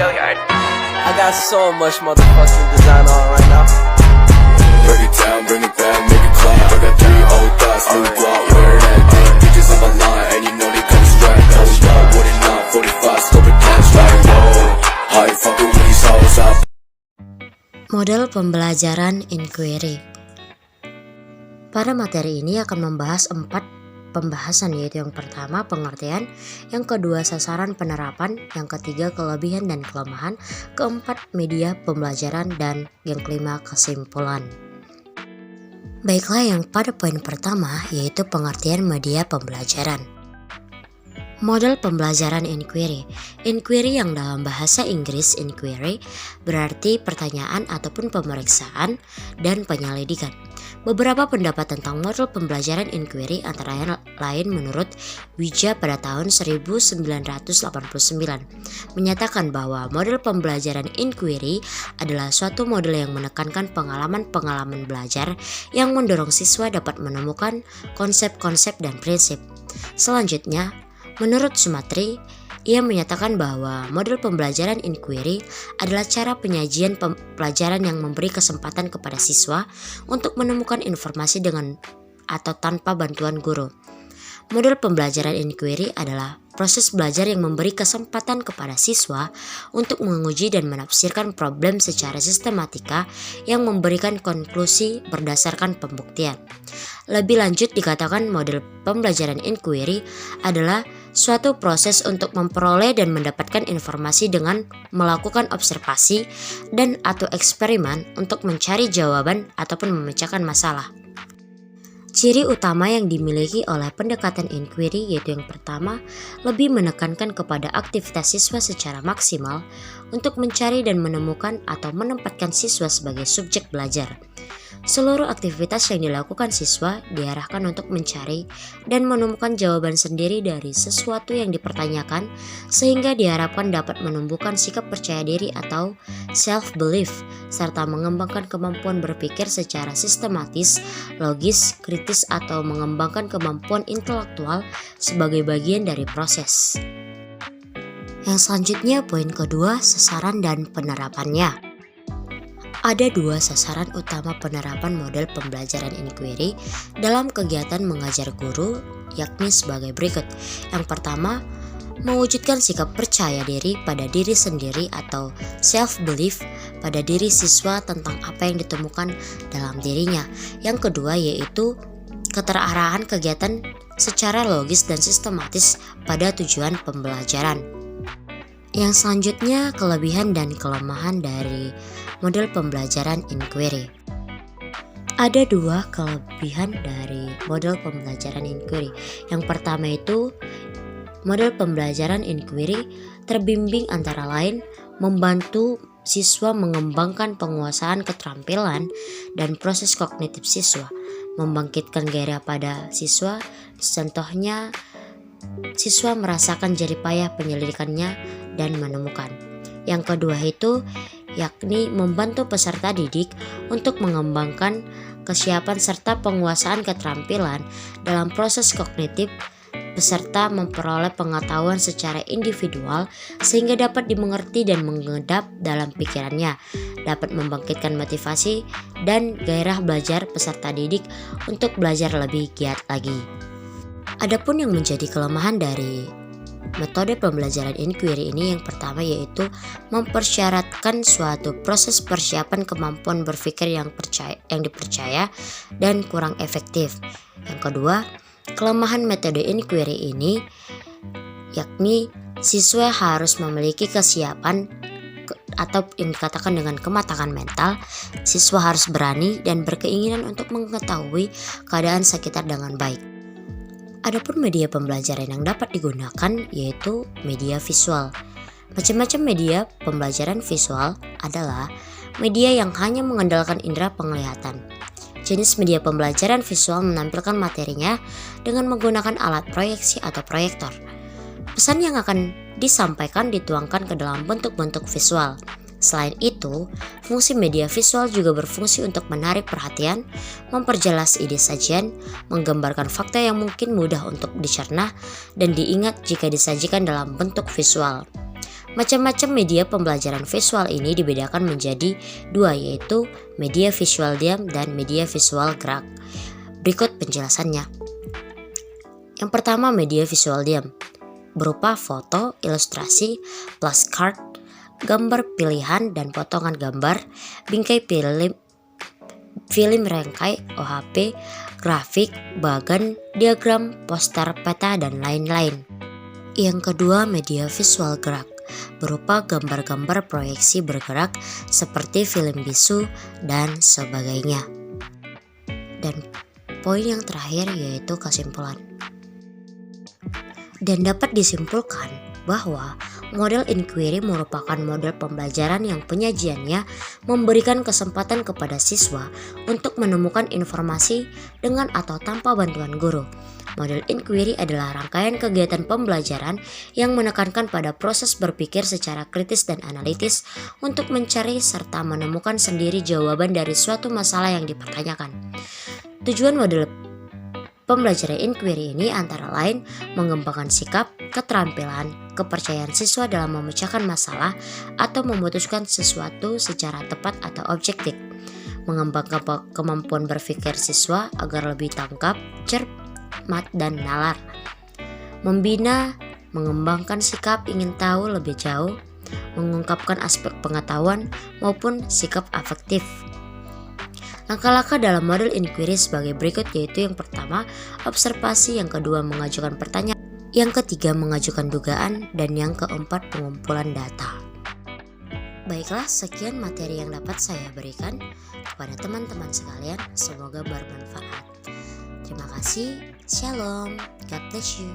I got so much motherfucking design on right now. Break it down, bring it back, make it clap. I got 3 old thoughts, new block, where that day. Bitches on my line, and you know they come straight. Hold up, what it not, 45, scope it cash like whoa. How you fucking with these hoes up? Model pembelajaran inquiry. Pada materi ini akan membahas 4 pembahasan, yaitu yang pertama pengertian, yang kedua sasaran penerapan, yang ketiga kelebihan dan kelemahan, keempat media pembelajaran, dan yang kelima kesimpulan. Baiklah, yang pada poin pertama yaitu pengertian media pembelajaran. Model pembelajaran inquiry. Inquiry yang dalam bahasa Inggris inquiry berarti pertanyaan ataupun pemeriksaan dan penyelidikan. Beberapa pendapat tentang model pembelajaran inquiry antara lain menurut Wija pada tahun 1989 menyatakan bahwa model pembelajaran inquiry adalah suatu model yang menekankan pengalaman-pengalaman belajar yang mendorong siswa dapat menemukan konsep-konsep dan prinsip. Selanjutnya, menurut Sumatri, ia menyatakan bahwa model pembelajaran inquiry adalah cara penyajian pelajaran yang memberi kesempatan kepada siswa untuk menemukan informasi dengan atau tanpa bantuan guru. Model pembelajaran inquiry adalah proses belajar yang memberi kesempatan kepada siswa untuk menguji dan menafsirkan problem secara sistematika yang memberikan konklusi berdasarkan pembuktian. Lebih lanjut dikatakan model pembelajaran inquiry adalah suatu proses untuk memperoleh dan mendapatkan informasi dengan melakukan observasi dan atau eksperimen untuk mencari jawaban ataupun memecahkan masalah. Ciri utama yang dimiliki oleh pendekatan inquiry yaitu yang pertama, lebih menekankan kepada aktivitas siswa secara maksimal untuk mencari dan menemukan atau menempatkan siswa sebagai subjek belajar. Seluruh aktivitas yang dilakukan siswa diarahkan untuk mencari dan menemukan jawaban sendiri dari sesuatu yang dipertanyakan, sehingga diharapkan dapat menumbuhkan sikap percaya diri atau self-belief, serta mengembangkan kemampuan berpikir secara sistematis, logis, kritis, atau mengembangkan kemampuan intelektual sebagai bagian dari proses. Yang selanjutnya, poin kedua, sasaran dan penerapannya. Ada 2 sasaran utama penerapan model pembelajaran inquiry dalam kegiatan mengajar guru, yakni sebagai berikut. Yang pertama, mewujudkan sikap percaya diri pada diri sendiri atau self-belief pada diri siswa tentang apa yang ditemukan dalam dirinya. Yang kedua yaitu keterarahan kegiatan secara logis dan sistematis pada tujuan pembelajaran. Yang selanjutnya, kelebihan dan kelemahan dari model pembelajaran inquiry. Ada 2 kelebihan dari model pembelajaran inquiry. Yang pertama itu, model pembelajaran inquiry terbimbing antara lain membantu siswa mengembangkan penguasaan keterampilan dan proses kognitif siswa, membangkitkan gairah pada siswa. Contohnya, siswa merasakan jerih payah penyelidikannya dan menemukan. Yang kedua itu yakni membantu peserta didik untuk mengembangkan kesiapan serta penguasaan keterampilan dalam proses kognitif. Peserta memperoleh pengetahuan secara individual sehingga dapat dimengerti dan mengedap dalam pikirannya, dapat membangkitkan motivasi dan gairah belajar peserta didik untuk belajar lebih giat lagi. Adapun yang menjadi kelemahan dari metode pembelajaran inquiry ini, yang pertama yaitu mempersyaratkan suatu proses persiapan kemampuan berpikir yang dipercaya dan kurang efektif. Yang kedua, kelemahan metode inquiry ini yakni siswa harus memiliki kesiapan atau yang dikatakan dengan kematangan mental. Siswa harus berani dan berkeinginan untuk mengetahui keadaan sekitar dengan baik. Adapun media pembelajaran yang dapat digunakan yaitu media visual. Macam-macam media pembelajaran visual adalah media yang hanya mengandalkan indera penglihatan. Jenis media pembelajaran visual menampilkan materinya dengan menggunakan alat proyeksi atau proyektor. Pesan yang akan disampaikan dituangkan ke dalam bentuk-bentuk visual. Selain itu, fungsi media visual juga berfungsi untuk menarik perhatian, memperjelas ide sajian, menggambarkan fakta yang mungkin mudah untuk dicerna dan diingat jika disajikan dalam bentuk visual. Macam-macam media pembelajaran visual ini dibedakan menjadi dua, yaitu media visual diam dan media visual gerak. Berikut penjelasannya. Yang pertama, media visual diam berupa foto, ilustrasi, flashcard, gambar pilihan dan potongan gambar, bingkai film rangkai, OHP, grafik, bagan, diagram, poster, peta, dan lain-lain. Yang kedua, media visual gerak berupa gambar-gambar proyeksi bergerak seperti film bisu dan sebagainya. Dan poin yang terakhir yaitu kesimpulan. Dan dapat disimpulkan bahwa model inquiry merupakan model pembelajaran yang penyajiannya memberikan kesempatan kepada siswa untuk menemukan informasi dengan atau tanpa bantuan guru. Model inquiry adalah rangkaian kegiatan pembelajaran yang menekankan pada proses berpikir secara kritis dan analitis untuk mencari serta menemukan sendiri jawaban dari suatu masalah yang dipertanyakan. Tujuan model pembelajaran inquiry ini antara lain mengembangkan sikap, keterampilan, kepercayaan siswa dalam memecahkan masalah atau memutuskan sesuatu secara tepat atau objektif, mengembangkan kemampuan berpikir siswa agar lebih tangkap, cermat, dan nalar, membina, mengembangkan sikap ingin tahu lebih jauh, mengungkapkan aspek pengetahuan maupun sikap afektif. Langkah-langkah dalam model inquiry sebagai berikut, yaitu yang pertama, observasi, yang kedua, mengajukan pertanyaan, yang ketiga, mengajukan dugaan, dan yang keempat, pengumpulan data. Baiklah, sekian materi yang dapat saya berikan kepada teman-teman sekalian. Semoga bermanfaat. Terima kasih. Shalom. God bless you.